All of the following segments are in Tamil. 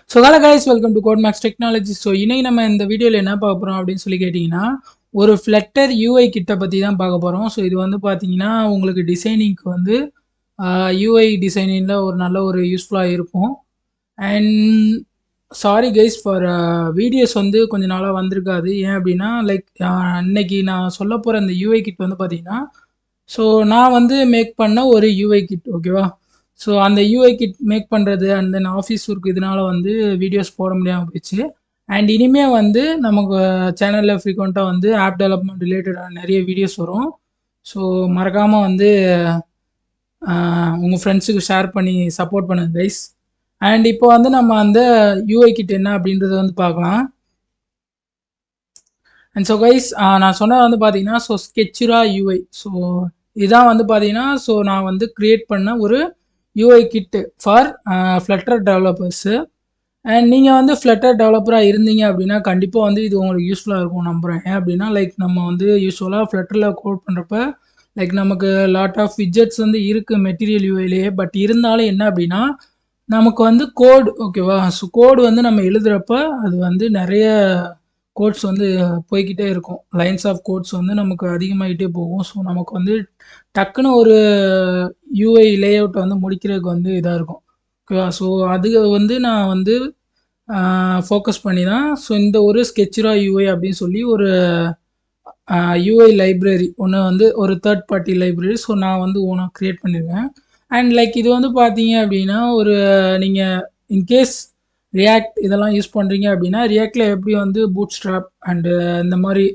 So hello guys, welcome to code max technology. So இன்னைக்கு நம்ம இந்த வீடியோவில் என்ன பார்க்க போகிறோம் அப்படின்னு சொல்லி கேட்டிங்கன்னா, ஒரு ஃப்ளட்டர் யூஐ கிட்ட பற்றி தான் பார்க்க போகிறோம். ஸோ இது வந்து பார்த்தீங்கன்னா உங்களுக்கு டிசைனிங்க்கு வந்து யூஐ டிசைனிங்கில் ஒரு நல்ல ஒரு யூஸ்ஃபுல்லாக இருக்கும். And sorry guys for videos வந்து கொஞ்ச நாளாக வந்திருக்காது. ஏன் அப்படின்னா இன்னைக்கு நான் சொல்ல போகிற இந்த யூஐ கிட் வந்து பார்த்தீங்கன்னா, ஸோ நான் வந்து மேக் பண்ண ஒரு யூஐ கிட், ஓகேவா. ஸோ அந்த யூஐ கிட் மேக் பண்ணுறது அண்ட் தென் ஆஃபீஸ் ஒர்க் இதனால் வந்து வீடியோஸ் போட முடியாமல் போயிடுச்சு. அண்ட் இனிமேல் வந்து நமக்கு சேனலில் ஃப்ரீக்வெண்ட்டாக வந்து ஆப் டெவலப்மெண்ட் ரிலேட்டடான நிறைய வீடியோஸ் வரும். ஸோ மறக்காமல் வந்து உங்கள் ஃப்ரெண்ட்ஸுக்கு ஷேர் பண்ணி சப்போர்ட் பண்ணுங்க கைஸ். அண்ட் இப்போ வந்து நம்ம அந்த யூஐ கிட் என்ன அப்படின்றத வந்து பார்க்கலாம். அண்ட் ஸோ கைஸ், நான் சொன்னது வந்து பார்த்தீங்கன்னா, ஸோ ஸ்கெட்சுரா யூஐ. ஸோ இதான் வந்து பார்த்தீங்கன்னா, ஸோ நான் வந்து க்ரியேட் பண்ண ஒரு UI kit for flutter developers. And நீங்கள் வந்து ஃப்ளட்டர் டெவலப்பராக இருந்தீங்க அப்படின்னா கண்டிப்பாக வந்து இது உங்களுக்கு யூஸ்ஃபுல்லாக இருக்கும் நம்புகிறேன். ஏன் அப்படின்னா நம்ம வந்து யூஸ்வலாக ஃப்ளட்டரில் கோட் பண்ணுறப்ப நமக்கு லாட் ஆஃப் விட்ஜெட்ஸ் வந்து இருக்குது மெட்டீரியல் யூஐலேயே. பட் இருந்தாலும் என்ன அப்படின்னா நமக்கு வந்து கோடு, ஓகேவா. ஸோ கோடு வந்து நம்ம எழுதுகிறப்ப அது வந்து நிறைய கோட்ஸ் வந்து போய்கிட்டே இருக்கும். லைன்ஸ் ஆஃப் கோட்ஸ் வந்து நமக்கு அதிகமாகிட்டே போகும். ஸோ நமக்கு வந்து டக்குன்னு ஒரு யூஐ லேஅவுட்டை வந்து முடிக்கிறதுக்கு வந்து இதாக இருக்கும், ஓகேவா. ஸோ அது வந்து நான் வந்து ஃபோக்கஸ் பண்ணி தான் ஸோ இந்த ஒரு ஸ்கெட்சுரா யூஐ அப்படின்னு சொல்லி ஒரு யூஐ லைப்ரரி ஒன்று வந்து ஒரு தேர்ட் பார்ட்டி லைப்ரரி ஸோ நான் வந்து ஓனாக க்ரியேட் பண்ணியிருக்கேன். அண்ட் இது வந்து பார்த்தீங்க அப்படின்னா ஒரு நீங்கள் இன்கேஸ் ரியாக்ட் இதெல்லாம் யூஸ் பண்ணுறீங்க அப்படின்னா ரியாக்டில் எப்படி வந்து பூட் ஸ்ட்ராப் அண்டு இந்த மாதிரி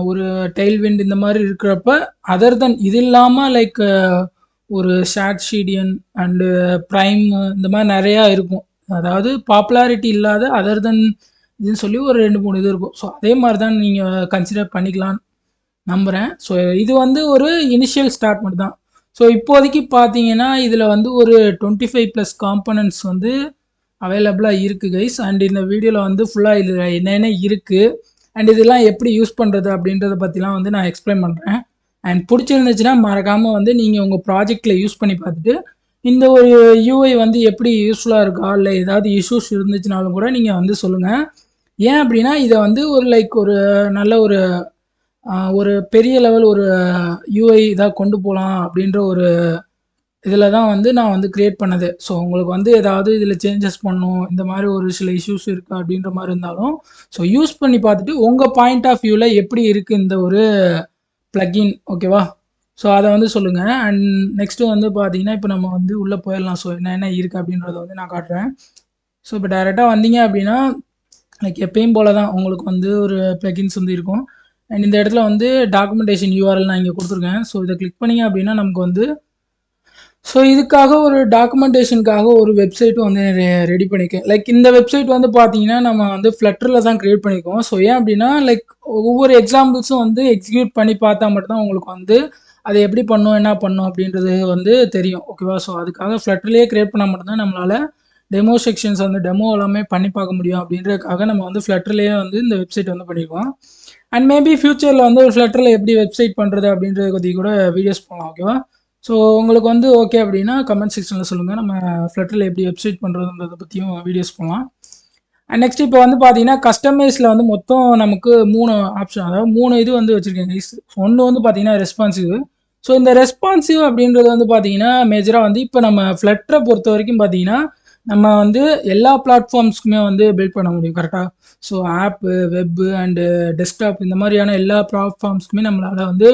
ஒரு டெய்ல்விண்ட் இந்த மாதிரி இருக்கிறப்ப அதர் தென் இது இல்லாமல் ஒரு ஷார்ட் ஷீடியன் அண்டு ப்ரைம் இந்த மாதிரி நிறையா இருக்கும். அதாவது பாப்புலாரிட்டி இல்லாத அதர் தென் இதுன்னு சொல்லி ஒரு 2-3 இது இருக்கும். ஸோ அதே மாதிரி தான் நீங்கள் கன்சிடர் பண்ணிக்கலான்னு நம்புகிறேன். ஸோ இது வந்து ஒரு இனிஷியல் ஸ்டார்ட் மட்டும் தான். ஸோ இப்போதைக்கு பார்த்தீங்கன்னா இதில் வந்து ஒரு 25+ காம்பனன்ட்ஸ் வந்து அவைலபிளாக இருக்குது கைஸ். அண்ட் இந்த வீடியோவில் வந்து ஃபுல்லாக இதில் என்னென்ன இருக்குது அண்ட் இதெல்லாம் எப்படி யூஸ் பண்ணுறது அப்படின்றத பற்றிலாம் வந்து நான் எக்ஸ்பிளைன் பண்ணுறேன். அண்ட் பிடிச்சிருந்துச்சுன்னா மறக்காமல் வந்து நீங்கள் உங்கள் ப்ராஜெக்டில் யூஸ் பண்ணி பார்த்துட்டு இந்த ஒரு யூஐ வந்து எப்படி யூஸ்ஃபுல்லாக இருக்கா இல்லை ஏதாவது இஷ்யூஸ் இருந்துச்சுனாலும் கூட நீங்கள் வந்து சொல்லுங்கள். ஏன் அப்படின்னா இதை வந்து ஒரு நல்ல ஒரு பெரிய லெவல் ஒரு யூஐ இதாக கொண்டு போகலாம் அப்படின்ற ஒரு இதில் தான் வந்து நான் வந்து க்ரியேட் பண்ணது. ஸோ உங்களுக்கு வந்து ஏதாவது இதில் சேஞ்சஸ் பண்ணணும், இந்த மாதிரி ஒரு சில இஷ்யூஸ் இருக்குது அப்படின்ற மாதிரி இருந்தாலும் ஸோ யூஸ் பண்ணி பார்த்துட்டு உங்கள் பாயிண்ட் ஆஃப் வியூவில் எப்படி இருக்குது இந்த ஒரு ப்ளக்கின், ஓகேவா. ஸோ அதை வந்து சொல்லுங்கள். அண்ட் நெக்ஸ்ட்டு வந்து பார்த்தீங்கன்னா இப்போ நம்ம வந்து உள்ளே போயிடலாம். ஸோ என்ன இருக்குது அப்படின்றத வந்து நான் காட்டுறேன். ஸோ இப்போ டைரெக்டாக வந்தீங்க அப்படின்னா எப்பயும் போல தான் உங்களுக்கு வந்து ஒரு ப்ளக்கின்ஸ் வந்து இருக்கும். அண்ட் இந்த இடத்துல வந்து டாக்குமெண்டேஷன் யூஆர்எல் நான் இங்கே கொடுத்துருக்கேன். ஸோ இதை கிளிக் பண்ணிங்க அப்படின்னா நமக்கு வந்து ஸோ இதுக்காக ஒரு டாக்குமெண்டேஷனுக்காக ஒரு வெப்சைட்டும் வந்து ரெடி பண்ணிக்கேன். இந்த வெப்சைட் வந்து பார்த்தீங்கன்னா நம்ம வந்து ஃப்ளட்டரில் தான் க்ரியேட் பண்ணிக்கோம். ஸோ ஏன் அப்படின்னா ஒவ்வொரு எக்ஸாம்பிள்ஸும் வந்து எக்ஸிக்யூட் பண்ணி பார்த்தா மட்டும்தான் உங்களுக்கு வந்து அதை எப்படி பண்ணணும் என்ன பண்ணணும் அப்படின்றது வந்து தெரியும், ஓகேவா. ஸோ அதுக்காக ஃப்ளட்டர்லேயே க்ரியேட் பண்ணால் மட்டும்தான் நம்மளால் டெமோ செக்ஷன்ஸ் வந்து டெமோ எல்லாமே பண்ணி பார்க்க முடியும். அப்படின்றதுக்காக நம்ம வந்து ஃப்ளட்டர்லேயே வந்து இந்த வெப்சைட் வந்து பண்ணிக்குவோம். அண்ட் மேபி ஃப்யூச்சரில் வந்து ஒரு ஃப்ளட்டரில் எப்படி வெப்சைட் பண்ணுறது அப்படின்றத பற்றி கூட வீடியோஸ் போகலாம், ஓகேவா. ஸோ உங்களுக்கு வந்து ஓகே அப்படின்னா கமெண்ட் செக்ஷனில் சொல்லுங்கள். நம்ம ஃப்ளட்டரில் எப்படி வெப்சைட் பண்ணுறதுன்றதை பற்றியும் வீடியோஸ் போகலாம். அண்ட் நெக்ஸ்ட் இப்போ வந்து பார்த்தீங்கன்னா கஸ்டமைஸில் வந்து மொத்தம் நமக்கு 3 ஆப்ஷன், அதாவது 3 இது வந்து வச்சுருக்கேன். ஒன்று வந்து பார்த்தீங்கன்னா ரெஸ்பான்சிவ். ஸோ இந்த ரெஸ்பான்சிவ் அப்படின்றது வந்து பார்த்தீங்கன்னா மேஜராக வந்து இப்போ நம்ம ஃப்ளட்டரை பொறுத்த வரைக்கும் பார்த்தீங்கன்னா நம்ம வந்து எல்லா பிளாட்ஃபார்ம்ஸ்க்குமே வந்து பில்ட் பண்ண முடியும், கரெக்டாக. ஸோ ஆப்பு, வெப்பு அண்டு டெஸ்க்டாப் இந்த மாதிரியான எல்லா பிளாட்ஃபார்ம்ஸ்க்குமே நம்மளால் வந்து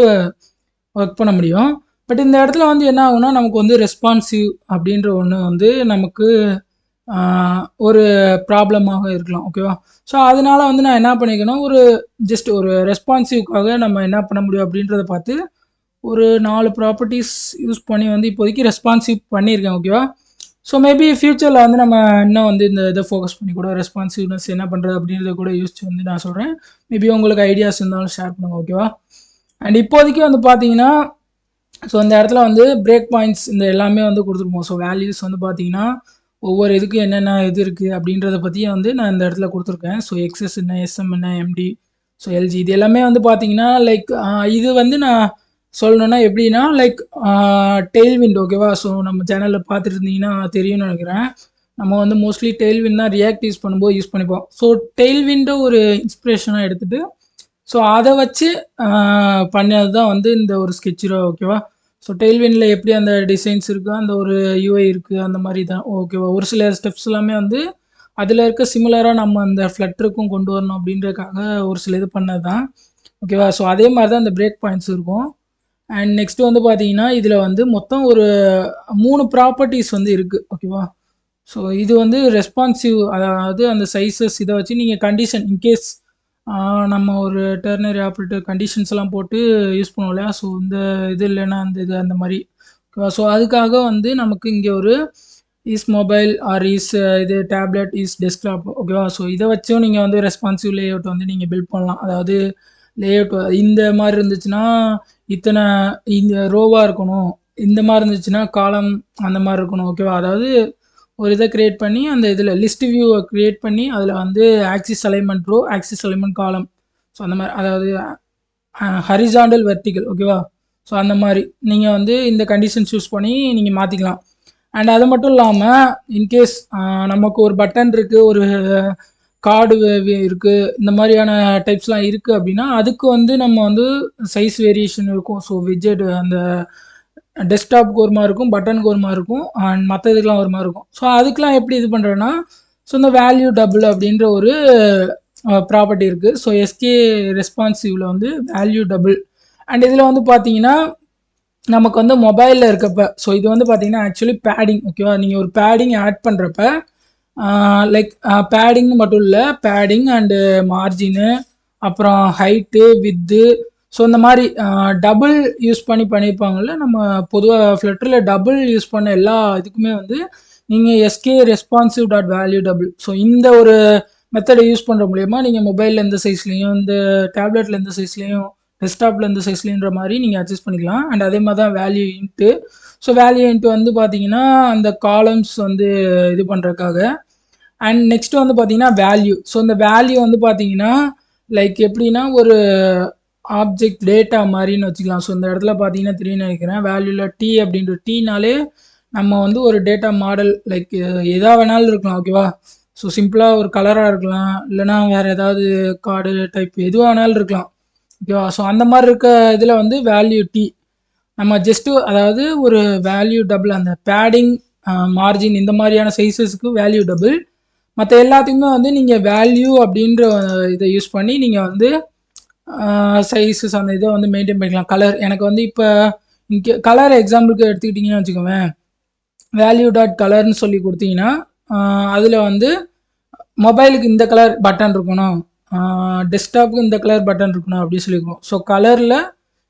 ஒர்க் பண்ண முடியும். பட் இந்த இடத்துல வந்து என்ன ஆகுனா நமக்கு வந்து ரெஸ்பான்சிவ் அப்படின்ற ஒன்று வந்து நமக்கு ஒரு ப்ராப்ளமாக இருக்கலாம், ஓகேவா. ஸோ அதனால வந்து நான் என்ன பண்ணிக்கணும், ஜஸ்ட் ஒரு ரெஸ்பான்சிவ்க்காக நம்ம என்ன பண்ண முடியும் அப்படின்றத பார்த்து ஒரு 4 ப்ராப்பர்ட்டிஸ் யூஸ் பண்ணி வந்து இப்போதைக்கு ரெஸ்பான்சிவ் பண்ணியிருக்கேன், ஓகேவா. ஸோ மேபி ஃப்யூச்சரில் வந்து நம்ம இன்னும் வந்து இந்த இதை ஃபோக்கஸ் பண்ணி கூட ரெஸ்பான்சிவ்னஸ் என்ன பண்ணுறது அப்படின்றத கூட யோசிச்சு வந்து நான் சொல்கிறேன். மேபி உங்களுக்கு ஐடியாஸ் இருந்தாலும் ஷேர் பண்ணுங்கள், ஓகேவா. அண்ட் இப்போதைக்கு வந்து பார்த்தீங்கன்னா ஸோ இந்த இடத்துல வந்து பிரேக் பாயிண்ட்ஸ் இந்த எல்லாமே வந்து கொடுத்துருப்போம். ஸோ வேல்யூஸ் வந்து பார்த்தீங்கன்னா ஒவ்வொரு இதுக்கும் என்னென்ன இது இருக்குது அப்படின்றத பற்றியே வந்து நான் இந்த இடத்துல கொடுத்துருக்கேன். ஸோ எக்ஸஸ் என்ன, எஸ்எம் என்ன, எம்டி, ஸோ எல்ஜி இது எல்லாமே வந்து பார்த்தீங்கன்னா இது வந்து நான் சொல்லணுன்னா எப்படின்னா டெய்ல்விண்ட், ஓகேவா. ஸோ நம்ம சேனலில் பார்த்துட்டு இருந்தீங்கன்னா தெரியும்னு நினைக்கிறேன். நம்ம வந்து மோஸ்ட்லி டெய்ல்வின் தான் ரியாக்ட் யூஸ் பண்ணும்போது யூஸ் பண்ணிப்போம். ஸோ டெய்ல்விண்டை ஒரு இன்ஸ்பிரேஷனாக எடுத்துகிட்டு ஸோ அதை வச்சு பண்ணது தான் வந்து இந்த ஒரு ஸ்கெட்சுரா. ஓகேவா? ஸோ டெய்ல்வினில் எப்படி அந்த டிசைன்ஸ் இருக்குது, அந்த ஒரு யூஐ இருக்குது, அந்த மாதிரி தான். ஓகேவா? ஒரு சில ஸ்டெப்ஸ் எல்லாமே வந்து அதில் இருக்க சிமிலராக நம்ம அந்த ஃப்ளட்டருக்கும் கொண்டு வரணும் அப்படின்றதுக்காக ஒரு சில இது பண்ணது தான். ஓகேவா? ஸோ அதே மாதிரி தான் அந்த பிரேக் பாயிண்ட்ஸ் இருக்கும். அண்ட் நெக்ஸ்ட் வந்து பார்த்தீங்கன்னா இதில் வந்து மொத்தம் ஒரு 3 ப்ராப்பர்ட்டிஸ் வந்து இருக்குது. ஓகேவா? ஸோ இது வந்து ரெஸ்பான்சிவ், அதாவது அந்த சைஸஸ் இதை வச்சு நீங்கள் கண்டிஷன் இன்கேஸ் நம்ம ஒரு டெர்னரி ஆப்ரேட்டர் கண்டிஷன்ஸ் எல்லாம் போட்டு யூஸ் பண்ணுவோம் இல்லையா? ஸோ இந்த இது இல்லைன்னா அந்த இது அந்த மாதிரி. ஓகேவா? ஸோ அதுக்காக வந்து நமக்கு இங்கே ஒரு இஸ் மொபைல் ஆர் இஸ் இது டேப்லெட் இஸ் டெஸ்க்டாப். ஓகேவா? ஸோ இதை வச்சும் நீங்கள் வந்து ரெஸ்பான்சிவ் லேஅவுட் வந்து நீங்கள் பில்ட் பண்ணலாம். அதாவது லேஅவுட் இந்த மாதிரி இருந்துச்சுன்னா இத்தனை இந்த ரோவாக இருக்கணும், இந்த மாதிரி இருந்துச்சுன்னா காலம் அந்த மாதிரி இருக்கணும். ஓகேவா? அதாவது ஒரு இதை க்ரியேட் பண்ணி அந்த இதில் லிஸ்ட் வியூவை க்ரியேட் பண்ணி அதில் வந்து axis alignment row, axis alignment column, so அந்த மாதிரி, அதாவது ஹரிசாண்டல் வெர்டிக்கல். ஓகேவா? ஸோ அந்த மாதிரி நீங்கள் வந்து இந்த கண்டிஷன்ஸ் யூஸ் பண்ணி நீங்கள் மாற்றிக்கலாம். அண்ட் அது மட்டும் இல்லாமல் இன்கேஸ் நமக்கு ஒரு பட்டன் இருக்குது, ஒரு கார்டு இருக்குது, இந்த மாதிரியான டைப்ஸ்லாம் இருக்குது அப்படின்னா அதுக்கு வந்து நம்ம வந்து சைஸ் வேரியேஷன் இருக்கும். ஸோ விஜெட் அந்த டெஸ்க்டாப்க்கு ஒரு மாதிரி இருக்கும், பட்டனுக்கு ஒரு மாதிரி இருக்கும், அண்ட் மற்ற இதுக்கெலாம் ஒரு மாதிரி இருக்கும். ஸோ அதுக்கெலாம் எப்படி இது பண்ணுறேன்னா ஸோ இந்த வேல்யூ டபுள் அப்படின்ற ஒரு ப்ராப்பர்ட்டி இருக்குது. ஸோ எஸ்கே ரெஸ்பான்சிவில் வந்து வேல்யூ டபுள். அண்ட் இதில் வந்து பார்த்தீங்கன்னா நமக்கு வந்து மொபைலில் இருக்கப்ப ஸோ இது வந்து பார்த்தீங்கன்னா ஆக்சுவலி பேடிங். ஓகேவா? நீங்கள் ஒரு பேடிங் ஆட் பண்ணுறப்ப லைக் பேடிங்னு மட்டும் இல்லை, பேடிங் அண்டு மார்ஜினு, அப்புறம் ஹைட்டு, வித்து, ஸோ இந்த மாதிரி டபுள் யூஸ் பண்ணியிருப்பாங்கள்ல. நம்ம பொதுவாக ஃப்ளட்டரில் டபுள் யூஸ் பண்ண எல்லா இதுக்குமே வந்து நீங்கள் SK responsive dot value double, so இந்த ஒரு மெத்தடை யூஸ் பண்ணுற மூலயமா நீங்கள் மொபைலில் எந்த சைஸ்லேயும், இந்த டேப்லெட்டில் எந்த சைஸ்லேயும், டெஸ்க்டாப்பில் எந்த சைஸ்லேன்ற மாதிரி நீங்கள் அட்ஜஸ்ட் பண்ணிக்கலாம். அண்ட் அதே மாதிரி தான் value into. So value into வந்து பார்த்தீங்கன்னா அந்த காலம்ஸ் வந்து இது பண்ணுறதுக்காக. அண்ட் நெக்ஸ்ட் வந்து பார்த்தீங்கன்னா வேல்யூ. ஸோ இந்த வேல்யூ வந்து பார்த்தீங்கன்னா லைக் எப்படின்னா ஒரு ஆப்ஜெக்ட் டேட்டா மாதிரின்னு வச்சுக்கலாம். ஸோ இந்த இடத்துல பார்த்தீங்கன்னா தெரியும்னு நினைக்கிறேன், வேல்யூவில் டி அப்படின்ற டீனாலே நம்ம வந்து ஒரு டேட்டா மாடல் லைக் எதா வேணாலும் இருக்கலாம். ஓகேவா? ஸோ சிம்பிளாக ஒரு கலராக இருக்கலாம், இல்லைனா வேறு ஏதாவது கார்டு டைப் எதுவாக வேணாலும் இருக்கலாம். ஓகேவா? ஸோ அந்த மாதிரி இருக்க இதில் வந்து வேல்யூ டி நம்ம ஜஸ்ட்டு, அதாவது ஒரு வேல்யூ டபுள், அந்த பேடிங், மார்ஜின், இந்த மாதிரியான சைஸஸ்க்கு வேல்யூ டபுள். மற்ற எல்லாத்துக்குமே வந்து நீங்கள் வேல்யூ அப்படின்ற இதை யூஸ் பண்ணி நீங்கள் வந்து சைஸஸ் அந்த இதை வந்து மெயின்டைன் பண்ணிக்கலாம். கலர் எனக்கு வந்து இப்போ இங்கே கலர் எக்ஸாம்பிளுக்கு எடுத்துக்கிட்டிங்கன்னு வச்சுக்கோங்க, வேல்யூ டாட் கலர்னு சொல்லி கொடுத்தீங்கன்னா அதில் வந்து மொபைலுக்கு இந்த கலர் பட்டன் இருக்கணும், டெஸ்க்டாப்புக்கு இந்த கலர் பட்டன் இருக்கணும் அப்படின்னு சொல்லியிருக்கோம். ஸோ கலரில்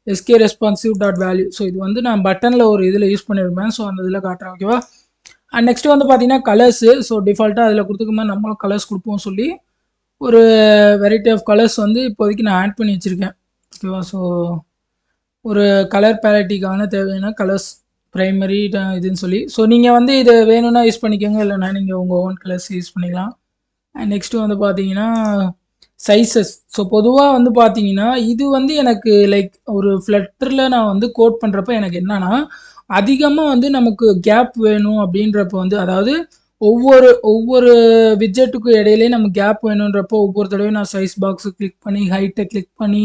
SK responsive dot value. So இது வந்து நான் பட்டனில் ஒரு இதில் யூஸ் பண்ணியிருப்பேன். ஸோ அந்த இதில் காட்டுறேன். ஓகேவா? அண்ட் நெக்ஸ்ட் வந்து பார்த்தீங்கன்னா கலர்ஸு. ஸோ டிஃபால்ட்டாக அதில் கொடுத்துக்க மாதிரி நம்மளும் கலர்ஸ் கொடுப்போம் சொல்லி ஒரு வெரைட்டி ஆஃப் கலர்ஸ் வந்து இப்போதைக்கு நான் ஆட் பண்ணி வச்சுருக்கேன். ஓகேவா? ஸோ ஒரு கலர் பேலட்டிக்கான தேவையான கலர்ஸ் ப்ரைமரி இதுன்னு சொல்லி, ஸோ நீங்கள் வந்து இது வேணும்னா யூஸ் பண்ணிக்கோங்க, இல்லைனா நீங்கள் உங்கள் ஓன் கலர்ஸ் யூஸ் பண்ணிக்கலாம். அண்ட் நெக்ஸ்ட்டு வந்து பார்த்தீங்கன்னா சைஸஸ். ஸோ பொதுவாக வந்து பார்த்தீங்கன்னா இது வந்து எனக்கு லைக் ஒரு ஃப்ளட்டரில் நான் வந்து கோட் பண்ணுறப்ப எனக்கு என்னன்னா அதிகமாக வந்து நமக்கு கேப் வேணும் அப்படின்றப்ப வந்து, அதாவது ஒவ்வொரு விட்ஜெட்டுக்கும் இடையிலே நமக்கு கேப் வேணுன்றப்போ ஒவ்வொரு தடவையும் நான் சைஸ் பாக்ஸு கிளிக் பண்ணி ஹைட்டை கிளிக் பண்ணி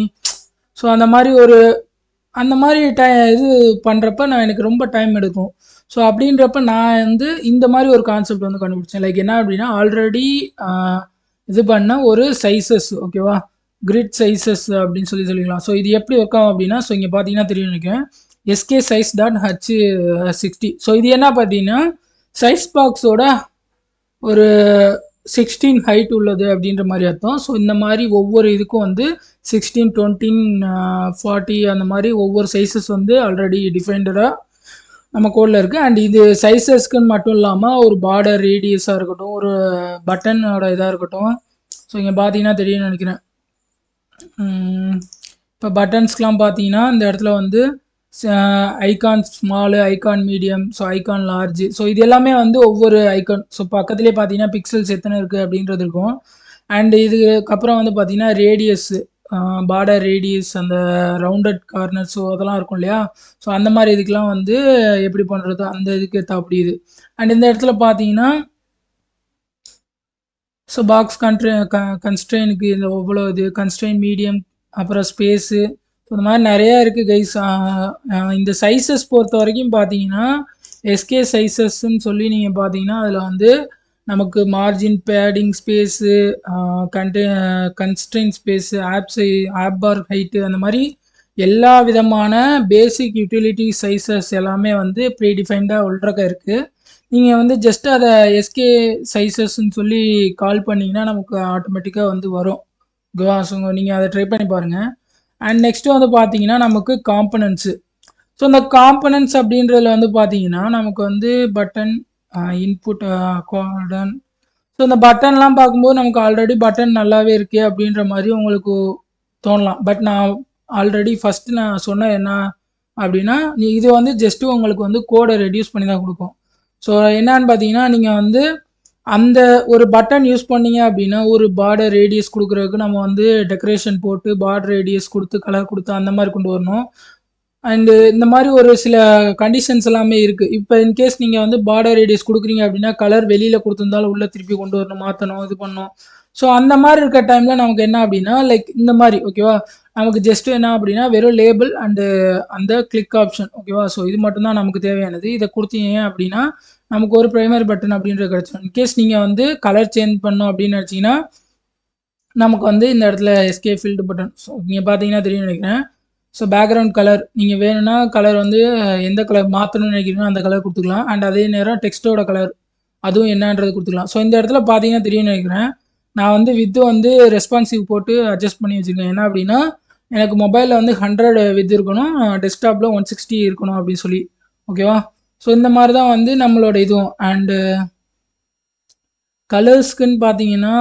ஸோ அந்த மாதிரி அந்த மாதிரி இது பண்ணுறப்ப நான் எனக்கு ரொம்ப டைம் எடுக்கும். ஸோ அப்படின்றப்ப நான் வந்து இந்த மாதிரி ஒரு கான்செப்ட் வந்து கண்டுபிடிச்சேன். லைக் என்ன அப்படின்னா ஆல்ரெடி இது பண்ண ஒரு சைஸஸ். ஓகேவா? கிரிட் சைஸஸ் அப்படின்னு சொல்லிக்கலாம். ஸோ இது எப்படி ஒர்க் ஆகும் அப்படின்னா, ஸோ இங்கே பார்த்தீங்கன்னா தெரியும் நினைக்கிறேன், SK size dot H60. So இது என்ன பார்த்தீங்கன்னா சைஸ் பாக்ஸோட ஒரு 16 ஹைட் உள்ளது அப்படின்ற மாதிரி அர்த்தம். ஸோ இந்த மாதிரி ஒவ்வொரு இதுக்கும் வந்து 16, 20, 40 அந்த மாதிரி ஒவ்வொரு சைஸஸ் வந்து ஆல்ரெடி டிஃபைன்டாக நம்ம கோடில் இருக்குது. அண்ட் இது சைஸஸ்க்குன்னு மட்டும் இல்லாமல் ஒரு பார்டர் ரேடியஸாக இருக்கட்டும், ஒரு பட்டனோட இதாக இருக்கட்டும். ஸோ இங்கே பார்த்தீங்கன்னா தெரியும்னு நினைக்கிறேன், இப்போ பட்டன்ஸ்க்கெலாம் பார்த்தீங்கன்னா இந்த இடத்துல வந்து icon small, icon medium, so icon large, so இது எல்லாமே வந்து ஒவ்வொரு ஐகான். ஸோ பக்கத்துலேயே பார்த்தீங்கன்னா பிக்சல்ஸ் எத்தனை இருக்குது அப்படின்றது இருக்கும். அண்ட் இதுக்கப்புறம் வந்து பார்த்தீங்கன்னா ரேடியஸ்ஸு, பார்டர் ரேடியஸ், அந்த ரவுண்டட் கார்னர், ஸோ அதெல்லாம் இருக்கும் இல்லையா? ஸோ அந்த மாதிரி இதுக்கெலாம் வந்து எப்படி பண்ணுறது, அந்த இதுக்கு ஏற்ற அப்படி இது. அண்ட் இந்த இடத்துல பார்த்தீங்கன்னா ஸோ பாக்ஸ் கன்ஸ்ட்ரெயினுக்கு இதில் எவ்வளோ இது கன்ஸ்ட்ரெயின் மீடியம் அப்புறம் ஸ்பேஸு இந்த மாதிரி நிறையா இருக்குது கைஸ். இந்த சைஸஸ் பொறுத்த வரைக்கும் பார்த்தீங்கன்னா எஸ்கே சைஸஸ்ன்னு சொல்லி நீங்கள் பார்த்தீங்கன்னா அதில் வந்து நமக்கு margin padding space constrain space of bar height அந்த மாதிரி எல்லா விதமான பேசிக் யூட்டிலிட்டி சைஸஸ் எல்லாமே வந்து ப்ரீடிஃபைன்டாக உள்றக்க இருக்குது. நீங்கள் வந்து ஜஸ்ட் அதை எஸ்கே சைஸஸ்ன்னு சொல்லி கால் பண்ணிங்கன்னா நமக்கு ஆட்டோமேட்டிக்காக வந்து வரும். ஓகேவா? ஸோ நீங்கள் அதை ட்ரை பண்ணி பாருங்கள். அண்ட் நெக்ஸ்ட்டு வந்து பார்த்தீங்கன்னா நமக்கு காம்பனன்ட்ஸு. ஸோ இந்த காம்பனன்ட்ஸ் அப்படின்றதுல வந்து பார்த்தீங்கன்னா நமக்கு வந்து பட்டன் இன்புட் கோடன். ஸோ இந்த பட்டன்லாம் பார்க்கும்போது நமக்கு ஆல்ரெடி பட்டன் நல்லாவே இருக்கே அப்படின்ற மாதிரி உங்களுக்கு தோணலாம். பட் நான் ஆல்ரெடி ஃபஸ்ட்டு நான் சொன்னேன் என்ன அப்படின்னா இது வந்து ஜஸ்ட்டு உங்களுக்கு வந்து கோடை ரெடியூஸ் பண்ணி தான் கொடுக்கும். ஸோ என்னான்னு பார்த்தீங்கன்னா நீங்கள் வந்து அந்த ஒரு பட்டன் யூஸ் பண்ணீங்க அப்படின்னா ஒரு பார்டர் ரேடியஸ் கொடுக்குறதுக்கு நம்ம வந்து டெக்கரேஷன் போட்டு பார்டர் ரேடியஸ் கொடுத்து கலர் கொடுத்து அந்த மாதிரி கொண்டு வரணும். அண்டு இந்த மாதிரி ஒரு சில கண்டிஷன்ஸ் எல்லாமே இருக்குது. இப்போ இன்கேஸ் நீங்கள் வந்து பார்டர் ரேடியஸ் கொடுக்குறீங்க அப்படின்னா கலர் வெளியில் கொடுத்துருந்தாலும் உள்ளே திருப்பி கொண்டு வரணும், மாற்றணும், இது பண்ணணும். ஸோ அந்த மாதிரி இருக்க டைமில் நமக்கு என்ன அப்படின்னா லைக் இந்த மாதிரி ஓகேவா, நமக்கு ஜஸ்ட்டு என்ன அப்படின்னா வெறும் லேபிள் அண்டு அந்த கிளிக் ஆப்ஷன் ஓகேவா. ஸோ இது மட்டும்தான் நமக்கு தேவையானது. இதை கொடுத்தீங்க அப்படின்னா நமக்கு ஒரு ப்ரைமரி பட்டன் அப்படின்றது கிடச்சிடும். இன்கேஸ் நீங்கள் வந்து கலர் சேஞ்ச் பண்ணோம் அப்படின்னு நினச்சிங்கன்னா நமக்கு வந்து இந்த இடத்துல எஸ்கே ஃபில்டு பட்டன். ஸோ நீங்கள் பார்த்தீங்கன்னா தெரியும் நினைக்கிறேன். ஸோ பேக்ரவுண்ட் கலர் நீங்கள் வேணும்னா கலர் வந்து எந்த கலர் மாற்றணும்னு நினைக்கிறீங்களோ அந்த கலர் கொடுத்துக்கலாம். அண்ட் அதே நேரம் டெக்ஸ்ட்டோட கலர் அதுவும் என்னன்றது கொடுத்துக்கலாம். ஸோ இந்த இடத்துல பார்த்தீங்கன்னா தெரியும் நினைக்கிறேன். நான் வந்து வித்து வந்து ரெஸ்பான்சிவ் போட்டு அட்ஜஸ்ட் பண்ணி வச்சுருக்கேன். என்ன அப்படின்னா எனக்கு மொபைலில் வந்து 100 வித் இருக்கணும், டெஸ்க்டாப்பில் 160 இருக்கணும் அப்படின்னு சொல்லி ஓகேவா. ஸோ இந்த மாதிரி தான் வந்து நம்மளோட இதுவும். அண்டு கலர்ஸ்க்குன்னு பார்த்தீங்கன்னா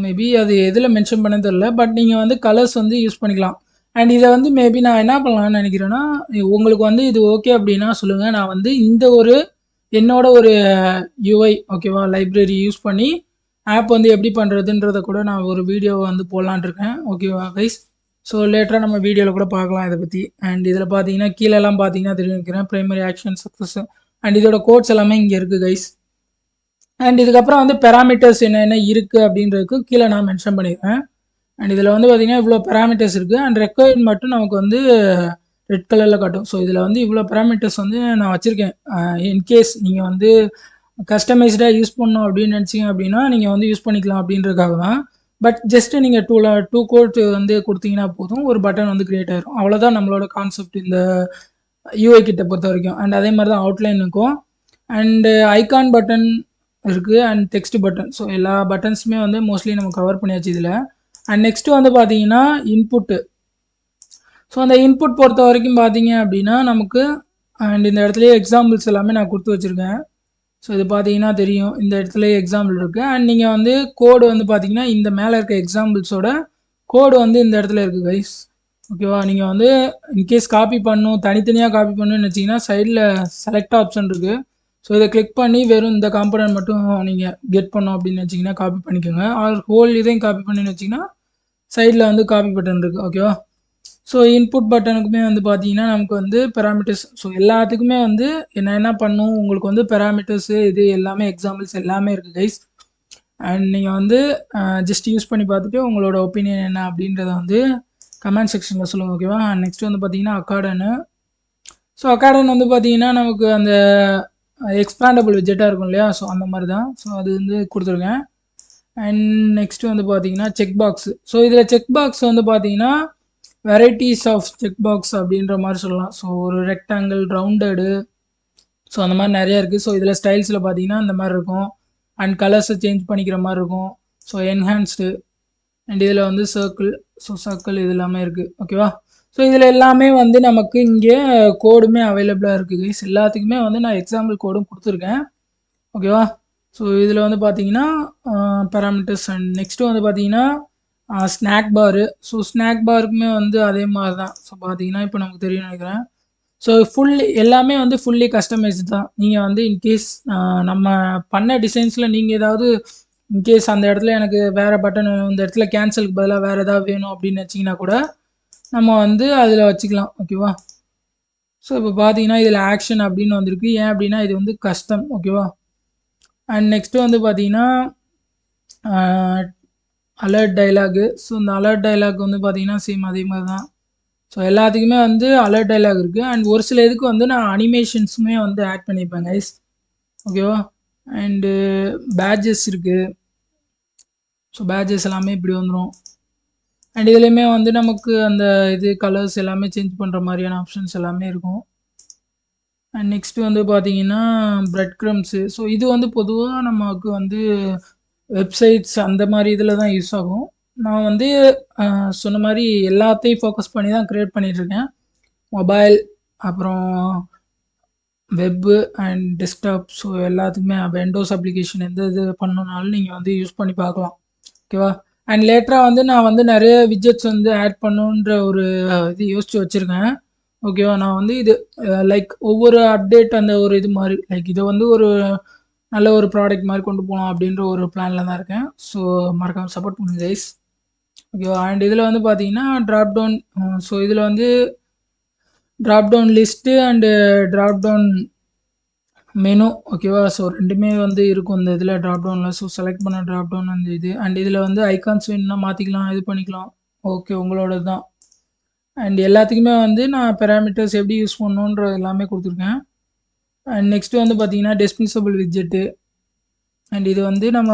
மேபி அது எதில் மென்ஷன் பண்ண தெரியல. பட் நீங்கள் வந்து கலர்ஸ் வந்து யூஸ் பண்ணிக்கலாம். அண்ட் இதை வந்து மேபி நான் என்ன பண்ணலாம்னு நினைக்கிறேன்னா உங்களுக்கு வந்து இது ஓகே அப்படின்னா சொல்லுங்கள். நான் வந்து இந்த ஒரு என்னோட ஒரு யூஐ ஓகேவா லைப்ரரி யூஸ் பண்ணி ஆப் வந்து எப்படி பண்ணுறதுன்றதை கூட நான் ஒரு வீடியோ வந்து போடலான் இருக்கேன் ஓகேவா கைஸ். ஸோ லேட்டராக நம்ம வீடியோவில் கூட பார்க்கலாம் இதை பற்றி. அண்ட் இதில் பார்த்தீங்கன்னா கீழெல்லாம் பார்த்தீங்கன்னா தெரிஞ்சுக்கிறேன் ப்ரைமரி ஆக்ஷன் சக்ஸஸ் அண்ட் இதோட கோட்ஸ் எல்லாமே இங்கே இருக்குது கைஸ். அண்ட் இதுக்கப்புறம் வந்து பெராமீட்டர்ஸ் என்னென்ன இருக்குது அப்படின்றதுக்கு கீழே நான் மென்ஷன் பண்ணியிருக்கேன். அண்ட் இதில் வந்து பார்த்திங்கன்னா இவ்வளோ பெராமீட்டர்ஸ் இருக்குது. அண்ட் ரெக்வயர்ட் மட்டும் நமக்கு வந்து ரெட் கலரில் காட்டும். ஸோ இதில் வந்து இவ்வளோ பெராமீட்டர்ஸ் வந்து நான் வச்சுருக்கேன். இன்கேஸ் நீங்கள் வந்து கஸ்டமைஸ்டாக யூஸ் பண்ணணும் அப்படின்னு நினச்சிங்க அப்படின்னா நீங்கள் வந்து யூஸ் பண்ணிக்கலாம் அப்படின்றதுக்காக தான். பட் ஜஸ்ட்டு நீங்கள் டூ கோட் வந்து கொடுத்தீங்கன்னா போதும், ஒரு பட்டன் வந்து க்ரியேட் ஆகிரும். அவ்வளோதான் நம்மளோட கான்செப்ட் இந்த யூஐ கிட்ட பொறுத்த வரைக்கும். அண்ட் அதே மாதிரி தான் அவுட்லைன் இருக்கும். அண்டு ஐகான் பட்டன் இருக்குது அண்ட் டெக்ஸ்ட் பட்டன். ஸோ எல்லா பட்டன்ஸுமே வந்து மோஸ்ட்லி நம்ம கவர் பண்ணியாச்சு இதில். அண்ட் நெக்ஸ்ட்டு வந்து பார்த்தீங்கன்னா இன்புட்டு. ஸோ அந்த இன்புட் பொறுத்த வரைக்கும் பார்த்தீங்க அப்படின்னா நமக்கு அண்ட் இந்த இடத்துலையே எக்ஸாம்பிள்ஸ் எல்லாமே நான் கொடுத்து வச்சுருக்கேன். ஸோ இது பார்த்தீங்கன்னா தெரியும் இந்த இடத்துல எக்ஸாம்பிள் இருக்குது. அண்ட் நீங்கள் வந்து கோடு வந்து பார்த்தீங்கன்னா இந்த மேலே இருக்க எக்ஸாம்பிள்ஸோட கோடு வந்து இந்த இடத்துல இருக்குது கைஸ் ஓகேவா. நீங்கள் வந்து இன்கேஸ் காப்பி பண்ணணும் தனித்தனியாக காப்பி பண்ணணும்னு வச்சிங்கன்னா சைடில் செலக்ட் ஆப்ஷன் இருக்குது. ஸோ இதை கிளிக் பண்ணி வெறும் இந்த காம்பனன்ட் மட்டும் நீங்கள் கெட் பண்ணோம் அப்படின்னு வச்சிங்கன்னா காப்பி பண்ணிக்கோங்க. ஆர் ஹோல் இதையும் காப்பி பண்ணின்னு வச்சிங்கன்னா சைடில் வந்து காப்பி பட்டன் இருக்குது ஓகேவா. ஸோ இன்புட் பட்டனுக்குமே வந்து பார்த்தீங்கன்னா நமக்கு வந்து பெராமீட்டர்ஸ். ஸோ எல்லாத்துக்குமே வந்து என்ன பண்ணும் உங்களுக்கு வந்து பெராமீட்டர்ஸு இது எல்லாமே எக்ஸாம்பிள்ஸ் எல்லாமே இருக்குது கைஸ். அண்ட் நீங்கள் வந்து ஜஸ்ட் யூஸ் பண்ணி பார்த்துட்டு உங்களோட ஒப்பீனியன் என்ன அப்படின்றத வந்து கமெண்ட் செக்ஷனில் சொல்லுங்கள் ஓகேவா. அண்ட் நெக்ஸ்ட் வந்து பார்த்தீங்கன்னா அக்கார்டனு. ஸோ அக்கார்டன் வந்து பார்த்தீங்கன்னா நமக்கு அந்த எக்ஸ்பேண்டபிள் விஜெட்டாக இருக்கும் இல்லையா. ஸோ அந்த மாதிரி தான். ஸோ அது வந்து கொடுத்துருக்கேன். அண்ட் நெக்ஸ்ட்டு வந்து பார்த்தீங்கன்னா செக் பாக்ஸு. ஸோ இதில் செக் பாக்ஸ் வந்து பார்த்தீங்கன்னா வெரைட்டிஸ் ஆஃப் செக் பாக்ஸ் அப்படின்ற மாதிரி சொல்லலாம். ஸோ ஒரு ரெக்டாங்கிள் ரவுண்டடு ஸோ அந்த மாதிரி நிறையா இருக்குது. ஸோ இதில் ஸ்டைல்ஸில் பார்த்தீங்கன்னா இந்த மாதிரி இருக்கும். அண்ட் கலர்ஸை சேஞ்ச் பண்ணிக்கிற மாதிரி இருக்கும். ஸோ என்ஹான்ஸ்டு அண்ட் இதில் வந்து சர்க்கிள். ஸோ சர்க்கிள் இது எல்லாமே இருக்குது ஓகேவா. ஸோ இதில் எல்லாமே வந்து நமக்கு இங்கே கோடுமே அவைலபிளாக இருக்குது கைஸ். எல்லாத்துக்குமே வந்து நான் எக்ஸாம்பிள் கோடும் கொடுத்துருக்கேன் ஓகேவா. ஸோ இதில் வந்து பார்த்தீங்கன்னா பேராமீட்டர்ஸ் அண்ட் நெக்ஸ்ட்டு வந்து பார்த்தீங்கன்னா ஸ்நாக் பாரு. ஸோ ஸ்நாக் பாருக்குமே வந்து அதே மாதிரி தான். ஸோ பார்த்தீங்கன்னா இப்போ நமக்கு தெரியும் நினைக்கிறேன். ஸோ எல்லாமே வந்து ஃபுல்லி கஸ்டமைஸ்டு தான். நீங்கள் வந்து இன்கேஸ் நம்ம பண்ண டிசைன்ஸில் நீங்கள் ஏதாவது இன்கேஸ் அந்த இடத்துல எனக்கு வேறு பட்டன் வேணும், இந்த இடத்துல கேன்சலுக்கு பதிலாக வேறு ஏதாவது வேணும் அப்படின்னு வச்சிங்கன்னா கூட நம்ம வந்து அதில் வச்சுக்கலாம் ஓகேவா. ஸோ இப்போ பார்த்தீங்கன்னா இதில் ஆக்ஷன் அப்படின்னு வந்திருக்கு. ஏன் அப்படின்னா இது வந்து கஸ்டம் ஓகேவா. அண்ட் நெக்ஸ்ட்டு வந்து பார்த்தீங்கன்னா அலர்ட் டைலாகு. ஸோ இந்த அலர்ட் டைலாக் வந்து பார்த்தீங்கன்னா சேம் அதே மாதிரி தான். ஸோ எல்லாத்துக்குமே வந்து அலர்ட் டைலாக் இருக்குது. அண்ட் ஒரு சில இதுக்கு வந்து நான் அனிமேஷன்ஸுமே வந்து ஆட் பண்ணியிருப்பேன் கைஸ். ஓகேவா? அண்டு பேட்ஜஸ் இருக்குது. ஸோ பேட்ஜஸ் எல்லாமே இப்படி வந்துடும். அண்ட் இதுலேயுமே வந்து நமக்கு அந்த இது கலர்ஸ் எல்லாமே சேஞ்ச் பண்ணுற மாதிரியான ஆப்ஷன்ஸ் எல்லாமே இருக்கும். அண்ட் நெக்ஸ்ட்டு வந்து பார்த்தீங்கன்னா பிரெட் க்ரம்ஸு. ஸோ இது வந்து பொதுவாக நமக்கு வந்து வெப்சைட்ஸ் அந்த மாதிரி இதில் தான் யூஸ் ஆகும். நான் வந்து சொன்ன மாதிரி எல்லாத்தையும் ஃபோக்கஸ் பண்ணி தான் க்ரியேட் பண்ணிகிட்ருக்கேன். மொபைல், அப்புறம் வெப்பு அண்ட் டெஸ்க்டாப். ஸோ எல்லாத்துக்குமே விண்டோஸ் அப்ளிகேஷன் எந்த இது பண்ணணுனாலும் நீங்கள் வந்து யூஸ் பண்ணி பார்க்கலாம். ஓகேவா? அண்ட் லேட்டராக வந்து நான் வந்து நிறைய விட்ஜெட்ஸ் வந்து ஆட் பண்ணுன்ற ஒரு இது யோசித்து வச்சுருக்கேன். ஓகேவா? நான் வந்து இது லைக் ஒவ்வொரு அப்டேட் அந்த ஒரு இது மாதிரி லைக் இதை வந்து ஒரு நல்ல ஒரு ப்ராடக்ட் மாதிரி கொண்டு போகலாம் அப்படின்ற ஒரு பிளானில் தான் இருக்கேன். ஸோ மறக்காமல் சப்போர்ட் பண்ணுங்க கைஸ். ஓகேவா? அண்ட் இதில் வந்து பார்த்தீங்கன்னா ட்ராப் டவுன். ஸோ இதில் வந்து drop down list and drop down menu. ஓகேவா? ஸோ ரெண்டுமே வந்து இருக்கும் இந்த இதில் ட்ராப் டவுனில். ஸோ செலக்ட் பண்ண ட்ராப் டவுன் அந்த இது. அண்ட் இதில் வந்து ஐகான்ஸ் வேணும்னா மாற்றிக்கலாம், இது பண்ணிக்கலாம். ஓகே, உங்களோட தான். அண்ட் எல்லாத்துக்குமே வந்து நான் பேராமீட்டர்ஸ் எப்படி யூஸ் பண்ணணுன்ற எல்லாமே கொடுத்துருக்கேன். அண்ட் நெக்ஸ்ட்டு வந்து பார்த்தீங்கன்னா டிஸ்மிசபிள் விட்ஜெட்டு. அண்ட் இது வந்து நம்ம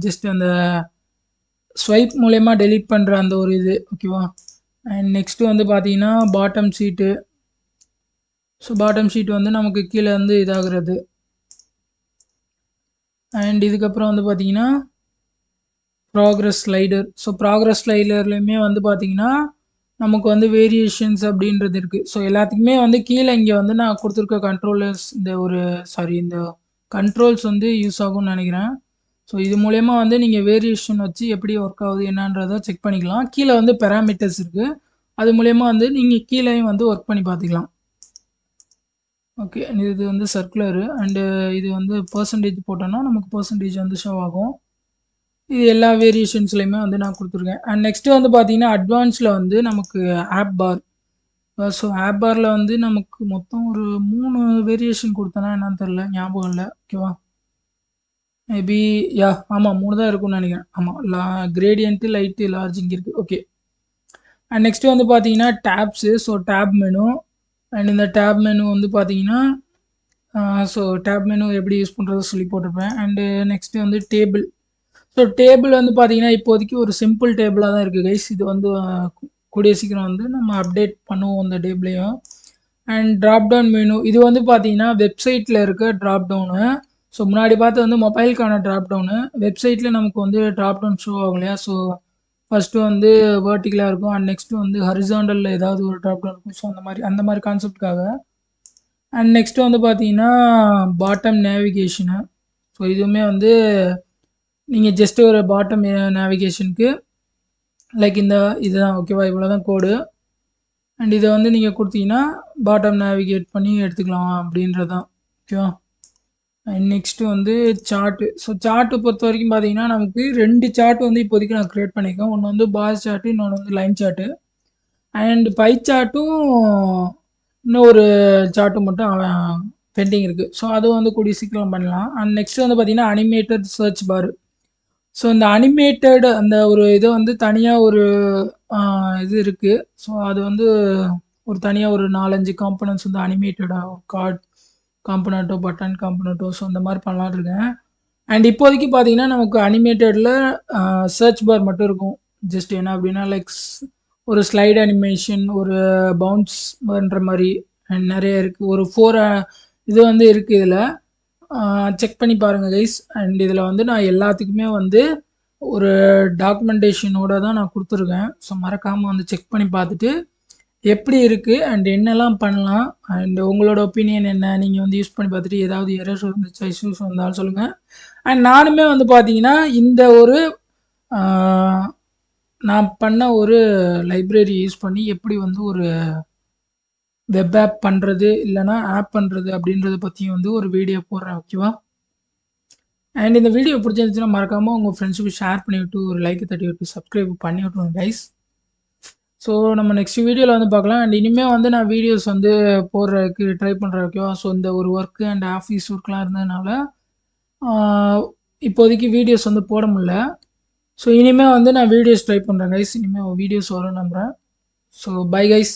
ஜஸ்ட் அந்த ஸ்வைப் மூலயமா டெலீட் பண்ணுற அந்த ஒரு இது. ஓகேவா? அண்ட் நெக்ஸ்ட்டு வந்து பார்த்தீங்கன்னா bottom sheet. So bottom sheet வந்து நமக்கு கீழே வந்து இதாகிறது. அண்ட் இதுக்கப்புறம் வந்து பார்த்தீங்கன்னா ப்ராக்ரஸ் ஸ்லைடர். ஸோ ப்ராக்ரஸ் ஸ்லைடர்லையுமே வந்து பார்த்தீங்கன்னா நமக்கு வந்து வேரியேஷன்ஸ் அப்படின்றது இருக்குது. ஸோ எல்லாத்துக்குமே வந்து கீழே இங்கே வந்து நான் கொடுத்துருக்க கண்ட்ரோலர்ஸ் இந்த கண்ட்ரோல்ஸ் வந்து யூஸ் ஆகும்னு நினைக்கிறேன். ஸோ இது மூலயமா வந்து நீங்கள் வேரியேஷன் வச்சு எப்படி ஒர்க் ஆகுது என்னன்றதை செக் பண்ணிக்கலாம். கீழே வந்து பேராமீட்டர்ஸ் இருக்குது. அது மூலயமா வந்து நீங்கள் கீழேயும் வந்து ஒர்க் பண்ணி பார்த்துக்கலாம். ஓகே, இது வந்து சர்க்குலரு. அண்டு இது வந்து பர்சன்டேஜ் போட்டோன்னா நமக்கு பர்சன்டேஜ் வந்து ஷோ ஆகும். இது எல்லா வேரியேஷன்ஸ்லையுமே வந்து நான் கொடுத்துருக்கேன். அண்ட் நெக்ஸ்ட்டு வந்து பார்த்தீங்கன்னா அட்வான்ஸில் வந்து நமக்கு ஆப் பார். ஸோ ஆப் பாரில் வந்து நமக்கு மொத்தம் ஒரு 3 வேரியேஷன் கொடுத்தனா என்னன்னு தெரில, ஞாபகம் இல்லை. ஓகேவா? மேபி ஆமாம் 3 தான் இருக்கும்னு நினைக்கிறேன். ஆமாம், கிரேடியன்ட்டு, லைட்டு, லார்ஜ் இங்கே இருக்குது. ஓகே. அண்ட் நெக்ஸ்ட்டு வந்து பார்த்தீங்கன்னா tabs. So tab menu. And இந்த டேப் மெனு வந்து பார்த்தீங்கன்னா ஸோ டேப் மெனு எப்படி யூஸ் பண்ணுறது சொல்லி போட்டிருப்பேன். அண்டு நெக்ஸ்ட்டு வந்து டேபிள். ஸோ டேபிள் வந்து பார்த்தீங்கன்னா இப்போதைக்கு ஒரு சிம்பிள் டேபிளாக தான் இருக்குது கைஸ். இது வந்து கூடிய சீக்கிரம் வந்து நம்ம அப்டேட் பண்ணுவோம் இந்த டேபிளையும். And drop down menu. இது வந்து பார்த்தீங்கன்னா வெப்சைட்டில் இருக்க ட்ராப் டவுனு. ஸோ முன்னாடி பார்த்து வந்து மொபைலுக்கான ட்ராப் டவுனு. வெப்சைட்டில் நமக்கு வந்து ட்ராப் டவுன் ஷோ ஆகும் இல்லையா? ஸோ ஃபஸ்ட்டு வந்து வேர்ட்டிக்கலாக இருக்கும். அண்ட் நெக்ஸ்ட்டு வந்து ஹரிசாண்டலில் ஏதாவது ஒரு ட்ராப் டவுன் இருக்கும். ஸோ அந்த மாதிரி கான்செப்டுக்காக. அண்ட் நெக்ஸ்ட்டு வந்து பார்த்தீங்கன்னா பாட்டம் நேவிகேஷனு. ஸோ இதுவுமே வந்து நீங்கள் ஜஸ்ட்டு ஒரு பாட்டம் நேவிகேஷனுக்கு லைக் இதுதான். ஓகேவா? இவ்வளோ தான் கோடு. அண்ட் இதை வந்து நீங்கள் கொடுத்தீங்கன்னா பாட்டம் நேவிகேட் பண்ணி எடுத்துக்கலாம் அப்படின்றது தான். ஓகேவா? அண்ட் நெக்ஸ்ட்டு வந்து சார்ட்டு. ஸோ சார்ட்டு பொறுத்த வரைக்கும் பார்த்தீங்கன்னா நமக்கு 2 சார்ட் வந்து இப்போதைக்கு நான் க்ரியேட் பண்ணியிருக்கேன். ஒன்று வந்து பார் சார்ட்டு, இன்னொன்று வந்து லைன் சார்ட்டு. அண்ட் பை சார்ட்டும் இன்னும் ஒரு சார்ட்டும் மட்டும் பெண்டிங் இருக்குது. ஸோ அதுவும் வந்து கூடிய சீக்கிரம் பண்ணலாம். அண்ட் நெக்ஸ்ட்டு வந்து பார்த்தீங்கன்னா அனிமேட்டட் சர்ச் பார். ஸோ இந்த அனிமேட்டட் அந்த ஒரு இதை வந்து தனியாக ஒரு இது இருக்குது. ஸோ அது வந்து ஒரு தனியாக ஒரு 4-5 காம்பனன்ட்ஸ் வந்து அனிமேட்டடாக கார்ட் காம்பனண்ட்டோ, பட்டன் காம்பனண்ட்டோ, ஸோ இந்த மாதிரி பண்ணலான்னு இருக்கேன். அண்ட் இப்போதைக்கு பார்த்தீங்கன்னா நமக்கு அனிமேட்டடில் சர்ச் பார் மட்டும் இருக்கும். ஜஸ்ட் என்ன அப்படின்னா லைக் ஒரு ஸ்லைட் அனிமேஷன், ஒரு பவுன்ஸ் பண்ணுற மாதிரி அண்ட் நிறைய இருக்குது. ஒரு 4 இது வந்து இருக்குது இதில். செக் பண்ணி பாருங்கள் கைஸ். அண்ட் இதில் வந்து நான் எல்லாத்துக்குமே வந்து ஒரு டாக்குமெண்டேஷனோட தான் நான் கொடுத்துருக்கேன். ஸோ மறக்காமல் வந்து செக் பண்ணி பார்த்துட்டு எப்படி இருக்குது அண்ட் என்னெல்லாம் பண்ணலாம் அண்ட் உங்களோட ஒப்பீனியன் என்ன, நீங்கள் வந்து யூஸ் பண்ணி பார்த்துட்டு ஏதாவது எரர்ஸ் இருந்துச்சா, இஷ்யூஸ் வந்தாலும் சொல்லுங்கள். அண்ட் நானுமே வந்து பார்த்தீங்கன்னா இந்த ஒரு நான் பண்ண ஒரு லைப்ரரி யூஸ் பண்ணி எப்படி வந்து ஒரு வெப் ஆப் பண்ணுறது இல்லைனா ஆப் பண்ணுறது அப்படின்றத பற்றியும் வந்து ஒரு வீடியோ போடுறேன். ஓகேவா? அண்ட் இந்த வீடியோ பிடிச்சிருந்துச்சுன்னா மறக்காமல் உங்கள் ஃப்ரெண்ட்ஸுக்கு ஷேர் பண்ணிவிட்டு ஒரு லைக் தட்டி விட்டு சப்ஸ்கிரைப் பண்ணி விட்ருங்க கைஸ். ஸோ நம்ம நெக்ஸ்ட் வீடியோவில் வந்து பார்க்கலாம். அண்ட் இனிமேல் வந்து நான் வீடியோஸ் வந்து போடுறதுக்கு ட்ரை பண்ணுறேன். ஓகேவா? ஸோ இந்த ஒரு ஒர்க்கு அண்ட் ஆஃபீஸ் ஒர்க்லாம் இருந்ததுனால இப்போதைக்கு வீடியோஸ் வந்து போட முடியல. ஸோ இனிமேல் வந்து நான் வீடியோஸ் ட்ரை பண்ணுறேன் கைஸ். இனிமேல் வீடியோஸ் வரும் நம்புகிறேன். So bye guys.